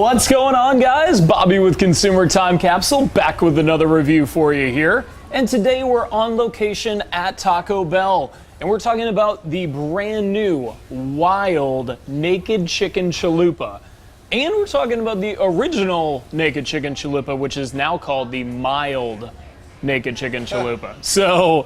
What's going on, guys? Bobby with Consumer Time Capsule, back with another review for you here. And today we're on location at Taco Bell, and we're talking about the brand new wild Naked Chicken Chalupa. And we're talking about the original Naked Chicken Chalupa, which is now called the mild Naked Chicken Chalupa. So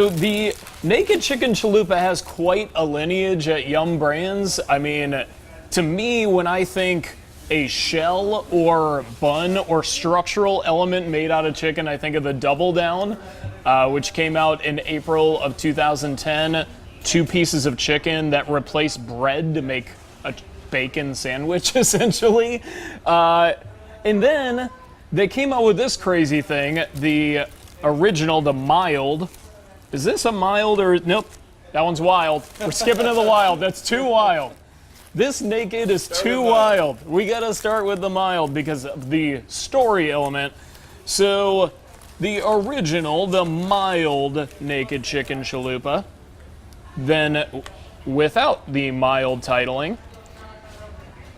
the Naked Chicken Chalupa has quite a lineage at Yum Brands. I mean, to me, when I think a shell or bun or structural element made out of chicken, I think of the Double Down, which came out in April of 2010. 2 pieces of chicken that replace bread to make a bacon sandwich, essentially. And then they came out with this crazy thing, the original, the mild. Is this a mild or, nope, that one's wild. We're skipping to the wild, that's too wild. This Naked is too wild. We gotta start with the mild because of the story element. So, the original, the mild Naked Chicken Chalupa, then without the mild titling,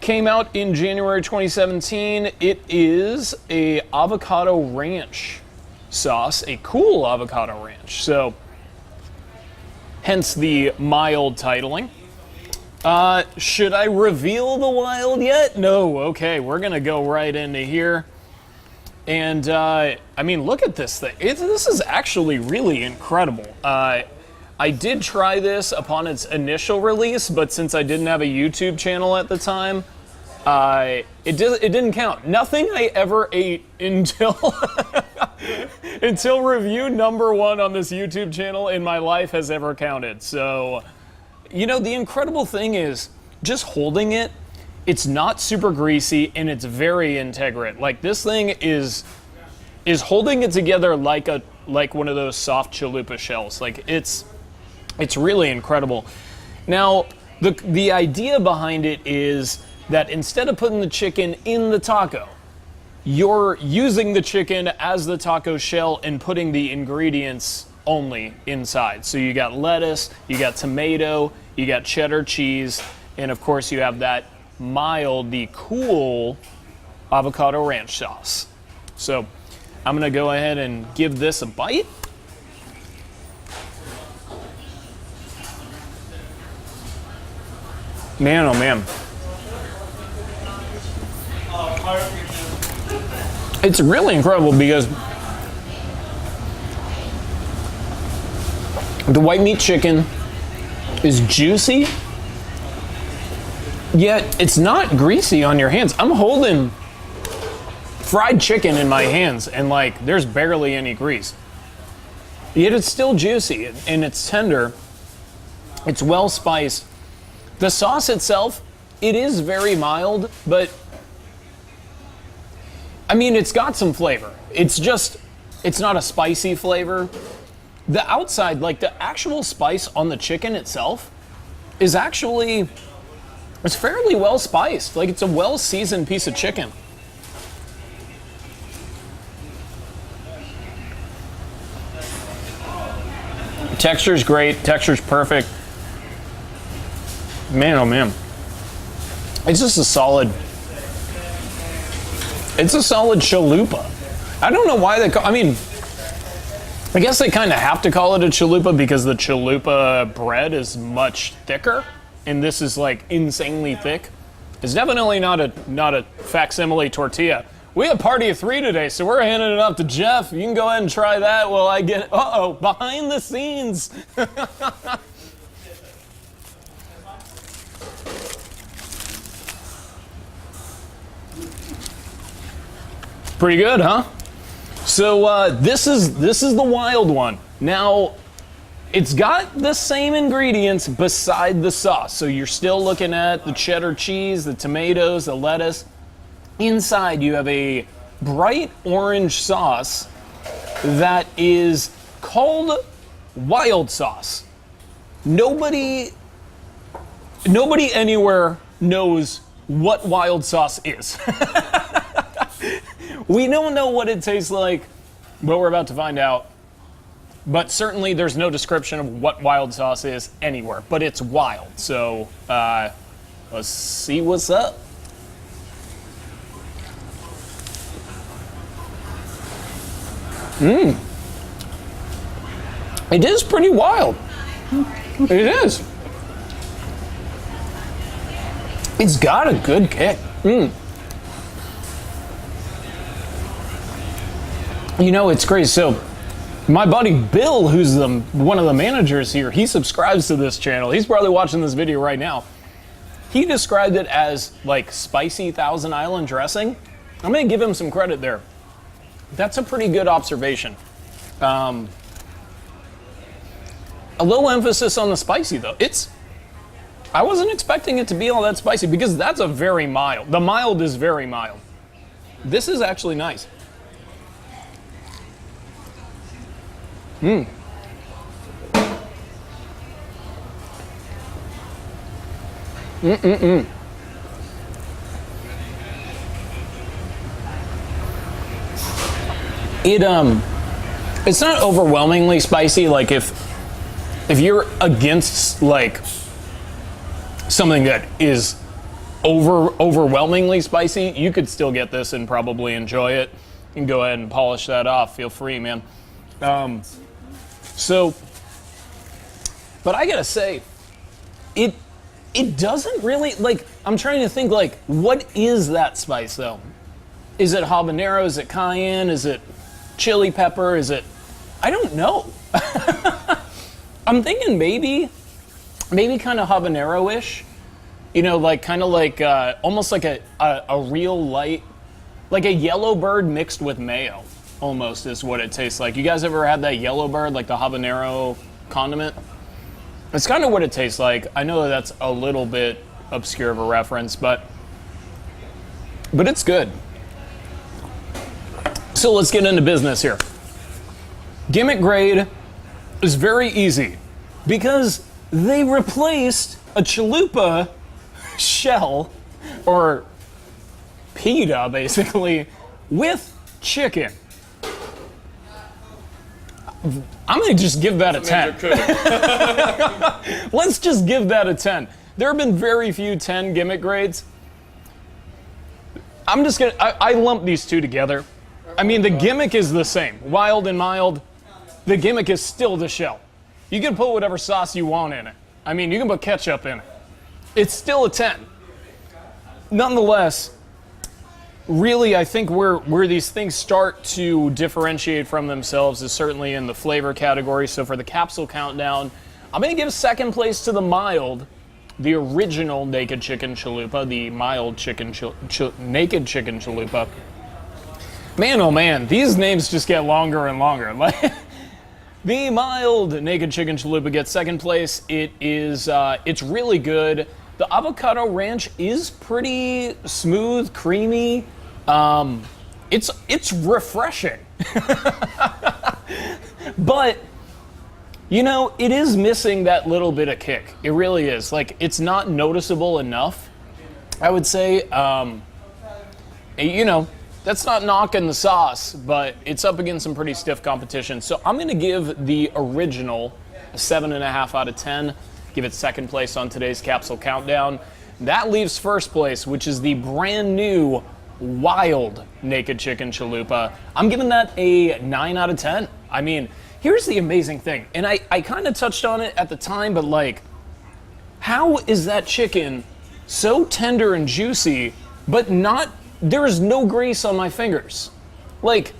came out in January 2017. It is a avocado ranch sauce, a cool avocado ranch. So, hence the mild titling. Should I reveal the wild yet? No. Okay, we're gonna go right into here. And, I mean, look at this thing. This is actually really incredible. I did try this upon its initial release, but since I didn't have a YouTube channel at the time, it didn't count. Nothing I ever ate until until review number 1 on this YouTube channel in my life has ever counted. So, you know, the incredible thing is, just holding it, it's not super greasy and it's very integrate. Like, this thing is holding it together like one of those soft chalupa shells. Like, it's really incredible. Now, the idea behind it is that instead of putting the chicken in the taco, you're using the chicken as the taco shell and putting the ingredients only inside. So you got lettuce, you got tomato, you got cheddar cheese, and of course you have that mild, the cool avocado ranch sauce. So I'm gonna go ahead and give this a bite. Man, oh man. It's really incredible because the white meat chicken is juicy, yet it's not greasy on your hands. I'm holding fried chicken in my hands and like there's barely any grease. Yet it's still juicy and it's tender. It's well spiced. The sauce itself, it is very mild, but I mean, it's got some flavor. It's not a spicy flavor. The outside, like the actual spice on the chicken itself, is actually, it's fairly well spiced. Like, it's a well seasoned piece of chicken. Texture's great, texture's perfect. Man, oh man. It's just a solid chalupa. I don't know why I mean, I guess they kind of have to call it a chalupa because the chalupa bread is much thicker, and this is like insanely thick. It's definitely not a facsimile tortilla. We have party of 3 today, so we're handing it off to Jeff. You can go ahead and try that while I get, behind the scenes. Pretty good, huh? So this is the wild one. Now, it's got the same ingredients beside the sauce. So you're still looking at the cheddar cheese, the tomatoes, the lettuce. Inside you have a bright orange sauce that is called wild sauce. Nobody anywhere knows what wild sauce is. We don't know what it tastes like, but we're about to find out. But certainly there's no description of what wild sauce is anywhere, but it's wild. So let's see what's up. It is pretty wild. It is. It's got a good kick. You know, it's crazy. So, my buddy Bill, who's one of the managers here, he subscribes to this channel. He's probably watching this video right now. He described it as like spicy Thousand Island dressing. I'm gonna give him some credit there. That's a pretty good observation. A little emphasis on the spicy though. I wasn't expecting it to be all that spicy because that's a very mild. The mild is very mild. This is actually nice. It's not overwhelmingly spicy. Like if you're against like something that is overwhelmingly spicy, you could still get this and probably enjoy it. You can go ahead and polish that off. Feel free, man. But I gotta say, it doesn't really, like, I'm trying to think, like, what is that spice, though? Is it habanero? Is it cayenne? Is it chili pepper? Is it, I don't know. I'm thinking maybe kind of habanero-ish. You know, like, kind of like, almost like a real light, like a yellow bird mixed with mayo, almost is what it tastes like. You guys ever had that yellow bird, like the habanero condiment? It's kind of what it tastes like. I know that's a little bit obscure of a reference, but it's good. So let's get into business here. Gimmick grade is very easy because they replaced a chalupa shell, or pita basically, with chicken. I'm gonna just give that a 10. Let's just give that a 10. There have been very few 10 gimmick grades. I'm just gonna, I lump these two together. I mean, the gimmick is the same. Wild and mild. The gimmick is still the shell. You can put whatever sauce you want in it. I mean, you can put ketchup in it. It's still a 10. Nonetheless, really, I think where these things start to differentiate from themselves is certainly in the flavor category. So for the capsule countdown, I'm going to give second place to the mild, the original Naked Chicken Chalupa, the mild chicken Naked Chicken Chalupa. Man, oh man, these names just get longer and longer. The mild Naked Chicken Chalupa gets second place. It's really good. The avocado ranch is pretty smooth, creamy. It's refreshing. But, you know, it is missing that little bit of kick. It really is. Like, it's not noticeable enough, I would say. You know, that's not knocking the sauce, but it's up against some pretty stiff competition. So I'm going to give the original a 7.5 out of 10. Give it second place on today's capsule countdown. That leaves first place, which is the brand new wild Naked Chicken Chalupa. I'm giving that a 9 out of 10. I mean, here's the amazing thing, and I kind of touched on it at the time, but like, how is that chicken so tender and juicy, but there is no grease on my fingers? Like,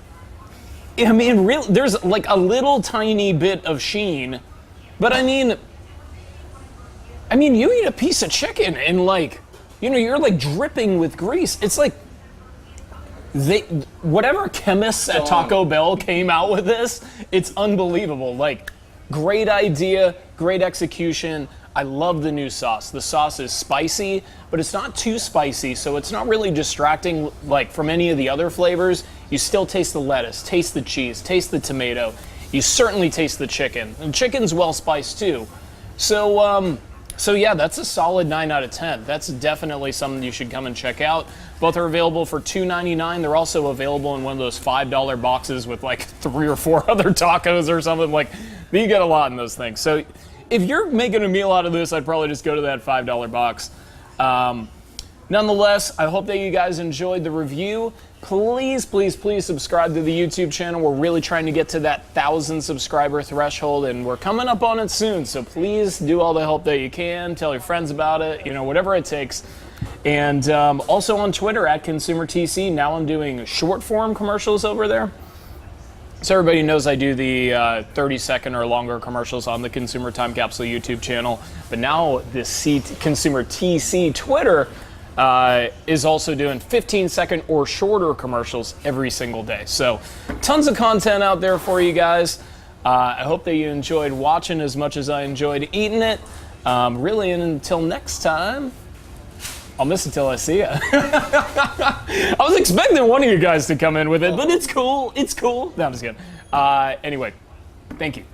I mean, there's like a little tiny bit of sheen, but I mean, you eat a piece of chicken and like, you know, you're like dripping with grease. It's like, whatever chemists at Taco Bell came out with this, it's unbelievable. Like, great idea, great execution. I love the new sauce. The sauce is spicy, but it's not too spicy, so it's not really distracting like from any of the other flavors. You still taste the lettuce, taste the cheese, taste the tomato. You certainly taste the chicken. And chicken's well spiced too. So yeah, that's a solid 9 out of 10. That's definitely something you should come and check out. Both are available for $2.99. They're also available in one of those $5 boxes with like 3 or 4 other tacos or something. Like, you get a lot in those things. So if you're making a meal out of this, I'd probably just go to that $5 box. Nonetheless, I hope that you guys enjoyed the review. please, please, please subscribe to the YouTube channel. We're really trying to get to that 1,000 subscriber threshold, and we're coming up on it soon. So please do all the help that you can. Tell your friends about it, you know, whatever it takes. And also on Twitter at ConsumerTC. Now I'm doing short form commercials over there. So everybody knows I do the 30-second or longer commercials on the Consumer Time Capsule YouTube channel. But now the Consumer TC Twitter is also doing 15-second or shorter commercials every single day. So tons of content out there for you guys. I hope that you enjoyed watching as much as I enjoyed eating it. Really, and until next time, I'll miss it till I see you. I was expecting one of you guys to come in with it, but it's cool. It's cool. No, I'm just kidding. Anyway, thank you.